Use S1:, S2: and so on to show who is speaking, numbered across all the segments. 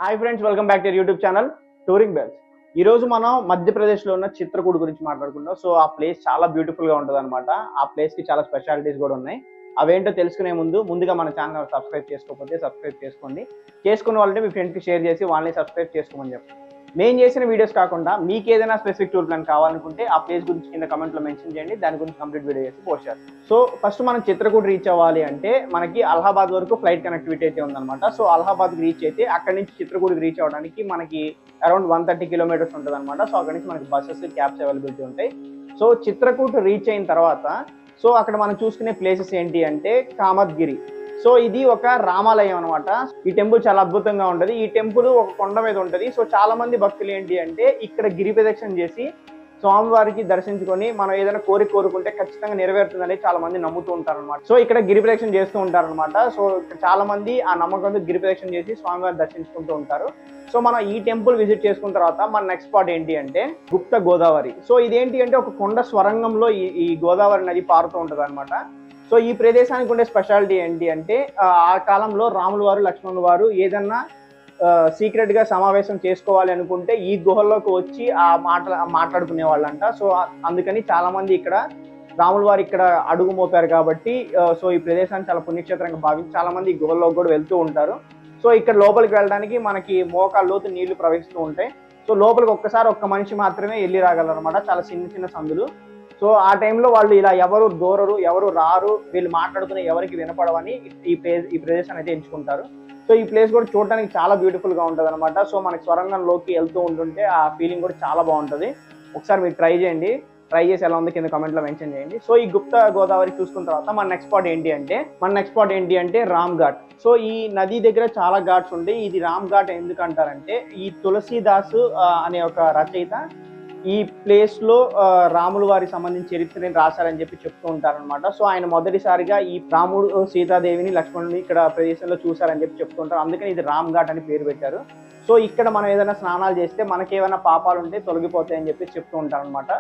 S1: Hi friends, welcome back to YouTube channel touring bells. ఈ రోజు మనం మధ్యప్రదేశ్లో ఉన్న చిత్రకూట్ గురించి మాట్లాడుకుందాం. సో ఆ ప్లేస్ చాలా బ్యూటిఫుల్గా ఉంటుంది అనమాట. ఆ ప్లేస్కి చాలా స్పెషాలిటీస్ కూడా ఉన్నాయి. అవేంటో తెలుసుకునే ముందుగా మన ఛానల్ సబ్స్క్రైబ్ చేసుకోకపోతే సబ్స్క్రైబ్ చేసుకోండి. చేసుకున్న వాళ్ళంటే మీ ఫ్రెండ్స్కి షేర్ చేసి వాళ్ళని సబ్స్క్రైబ్ చేసుకోమని చెప్పండి. మేము చేసిన వీడియోస్ కాకుండా మీకు ఏదైనా స్పెసిఫిక్ టూర్ ప్లాన్ కావాలనుకుంటే ఆ ప్లేస్ గురించి కింద కమెంట్లో మెన్షన్ చేయండి. దాని గురించి కంప్లీట్ వీడియో చేసి పోస్ట్ చేస్తాం. సో ఫస్ట్ మనం చిత్రకూట్ రీచ్ అవ్వాలి అంటే మనకి అలహాబాద్ వరకు ఫ్లైట్ కనెక్టివిటీ అయితే ఉందన్నమాట. సో అలహాబాద్కి రీచ్ అయితే అక్కడి నుంచి చిత్రకూట్కి రీచ్ అవ్వడానికి మనకి అరౌండ్ 130 కిలోమీటర్స్ ఉంటుంది అనమాట. సో అక్కడి నుంచి మనకి బస్సెస్, క్యాబ్స్ అవైలబిలిటీ ఉంటాయి. సో చిత్రకూట్ రీచ్ అయిన తర్వాత సో అక్కడ మనం చూసుకునే ప్లేసెస్ ఏంటి అంటే కామద్గిరి. సో ఇది ఒక రామాలయం అనమాట. ఈ టెంపుల్ చాలా అద్భుతంగా ఉంటుంది. ఈ టెంపుల్ ఒక కొండ మీద ఉంటుంది. సో చాలా మంది భక్తులు ఏంటి అంటే ఇక్కడ గిరి ప్రదక్షిణ చేసి స్వామివారికి దర్శించుకొని మనం ఏదైనా కోరుకుంటే ఖచ్చితంగా నెరవేరుతుందని చాలా మంది నమ్ముతూ ఉంటారనమాట. సో ఇక్కడ గిరి ప్రదక్షిణ చేస్తూ ఉంటారనమాట. సో చాలా మంది ఆ నమ్మకంతో గిరి ప్రదక్షిణ చేసి స్వామివారిని దర్శించుకుంటూ ఉంటారు. సో మనం ఈ టెంపుల్ విజిట్ చేసుకున్న తర్వాత మన నెక్స్ట్ స్పాట్ ఏంటి అంటే గుప్త గోదావరి. సో ఇదేంటి అంటే ఒక కొండ స్వరంగంలో ఈ గోదావరి నది పారుతూ ఉంటుంది అనమాట. సో ఈ ప్రదేశానికి ఉండే స్పెషాలిటీ ఏంటి అంటే ఆ కాలంలో రాముల వారు, లక్ష్మణుల వారు ఏదన్నా సీక్రెట్ గా సమావేశం చేసుకోవాలి అనుకుంటే ఈ గుహల్లోకి వచ్చి మాట్లాడుకునే వాళ్ళంట. సో అందుకని చాలా మంది ఇక్కడ రాముల వారు ఇక్కడ అడుగు మోపారు కాబట్టి సో ఈ ప్రదేశాన్ని చాలా పుణ్యక్షేత్రంగా భావించి చాలా మంది ఈ గుహల్లోకి కూడా వెళ్తూ ఉంటారు. సో ఇక్కడ లోపలికి వెళ్ళడానికి మనకి మోకాళ్ళ లోతు నీళ్లు ప్రవహిస్తూ ఉంటాయి. సో లోపలికి ఒక్క మనిషి మాత్రమే వెళ్ళి రాగలరు అనమాట. చాలా చిన్న సందులు. సో ఆ టైంలో వాళ్ళు ఇలా ఎవరు దూరరు, ఎవరు రారు, వీళ్ళు మాట్లాడుకునే ఎవరికి వినపడవని ఈ ప్రదేశాన్ని అయితే ఎంచుకుంటారు. సో ఈ ప్లేస్ కూడా చూడడానికి చాలా బ్యూటిఫుల్ గా ఉంటుంది అనమాట. సో మనకి స్వరంగంలోకి వెళ్తూ ఉంటుంటే ఆ ఫీలింగ్ కూడా చాలా బాగుంటుంది. ఒకసారి మీరు ట్రై చేయండి. ట్రై చేసి ఎలా ఉంది కింద కమెంట్ లో మెన్షన్ చేయండి. సో ఈ గుప్త గోదావరి చూసుకున్న తర్వాత మన నెక్స్ట్ స్పాట్ ఏంటి అంటే రామ్ ఘాట్. సో ఈ నది దగ్గర చాలా ఘాట్స్ ఉంటాయి. ఇది రామ్ ఘాట్ ఎందుకు అంటారంటే ఈ తులసీదాస్ అనే ఒక రచయిత ఈ ప్లేస్ లో రాముల వారికి సంబంధించిన చరిత్రని రాశారని చెప్పి చెప్తూ ఉంటారనమాట. సో ఆయన మొదటిసారిగా ఈ రాముడు, సీతాదేవిని, లక్ష్మణుని ఇక్కడ ప్రదేశంలో చూశారని చెప్పి చెప్తుంటారు. అందుకని ఇది రామ్ ఘాట్ అని పేరు పెట్టారు. సో ఇక్కడ మనం ఏదైనా స్నానాలు చేస్తే మనకేమైనా పాపాలు ఉంటే తొలగిపోతాయని చెప్పి చెప్తూ ఉంటారు అనమాట.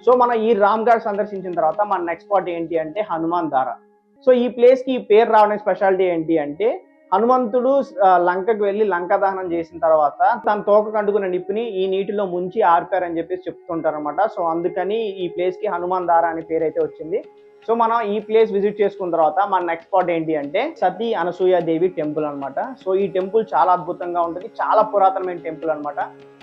S1: సో మనం ఈ రామ్ ఘాట్ సందర్శించిన తర్వాత మన నెక్స్ట్ స్పాట్ ఏంటి అంటే హనుమాన్ ధార. సో ఈ ప్లేస్ కి ఈ పేరు రావడానికి స్పెషాలిటీ ఏంటి అంటే హనుమంతుడు లంకకు వెళ్ళి లంకా దహనం చేసిన తర్వాత తన తోక కంటుకున్న నిప్పుని ఈ నీటిలో ముంచి ఆర్పారని చెప్పేసి చెప్తుంటారు అనమాట. సో అందుకని ఈ ప్లేస్ కి హనుమాన్ ధార అనే పేరు అయితే వచ్చింది. సో మనం ఈ ప్లేస్ విజిట్ చేసుకున్న తర్వాత మన నెక్స్ట్ స్పాట్ ఏంటి అంటే సతీ అనసూయ దేవి టెంపుల్ అనమాట. సో ఈ టెంపుల్ చాలా అద్భుతంగా ఉంటుంది. చాలా పురాతనమైన టెంపుల్ అనమాట.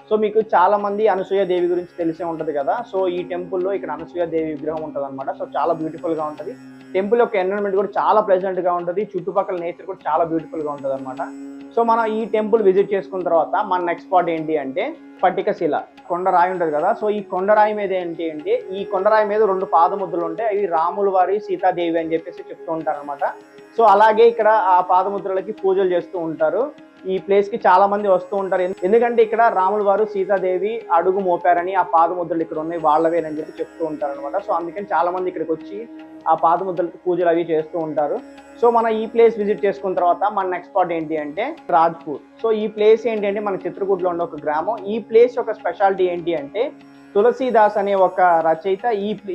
S1: సో మీకు చాలా మంది అనసూయ దేవి గురించి తెలిసే ఉంటది కదా. సో ఈ టెంపుల్లో ఇక్కడ అనసూయ దేవి విగ్రహం ఉంటుంది అనమాట. సో చాలా బ్యూటిఫుల్ గా ఉంటుంది. టెంపుల్ యొక్క ఎన్విరాన్మెంట్ కూడా చాలా ప్లెజెంట్ గా ఉంటుంది. చుట్టుపక్కల నేచర్ కూడా చాలా బ్యూటిఫుల్ గా ఉంటుంది అనమాట. సో మనం ఈ టెంపుల్ విజిట్ చేసుకున్న తర్వాత మన నెక్స్ట్ స్పాట్ ఏంటి అంటే పట్టికశిల. కొండరాయి ఉంటుంది కదా. సో ఈ కొండరాయి మీద ఏంటి అంటే ఈ కొండరాయి మీద 2 పాదముద్రలు ఉంటాయి. అవి రాముల వారి, సీతాదేవి అని చెప్పేసి చెప్తూ ఉంటారు అనమాట. సో అలాగే ఇక్కడ ఆ పాదముద్రలకి పూజలు చేస్తూ ఉంటారు. ఈ ప్లేస్ కి చాలా మంది వస్తూ ఉంటారు. ఎందుకంటే ఇక్కడ రాముల వారు, సీతాదేవి అడుగు మోపారని ఆ పాదముద్రలు ఇక్కడ ఉన్నాయి, వాళ్ళవేనని చెప్పి చెప్తూ ఉంటారు అనమాట. సో అందుకని చాలా మంది ఇక్కడికి వచ్చి ఆ పాదముద్రలకు పూజలు అవి చేస్తూ ఉంటారు. సో మనం ఈ ప్లేస్ విజిట్ చేసుకున్న తర్వాత మన నెక్స్ట్ స్పాట్ ఏంటి అంటే రాజ్పూర్. సో ఈ ప్లేస్ ఏంటి అంటే మన చిత్రకూట్లో ఉండే ఒక గ్రామం. ఈ ప్లేస్ యొక్క స్పెషాలిటీ ఏంటి అంటే తులసీదాస్ అనే ఒక రచయిత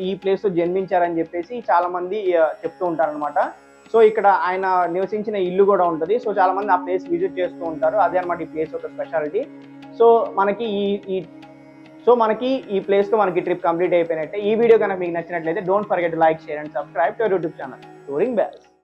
S1: ఈ ప్లేస్ లో జన్మించారని చెప్పేసి చాలా మంది చెప్తూ ఉంటారు అనమాట. సో ఇక్కడ ఆయన నివసించిన ఇల్లు కూడా ఉంటుంది. సో చాలా మంది ఆ ప్లేస్ విజిట్ చేస్తూ ఉంటారు. అదే అనమాట ఈ ప్లేస్ ఒక స్పెషాలిటీ. సో మనకి ఈ ప్లేస్ తో మనకి ట్రిప్ కంప్లీట్ అయిపోయినట్టే. ఈ వీడియో కనుక మీకు నచ్చినట్లయితే don't forget to like, share and subscribe to YouTube channel touring bells.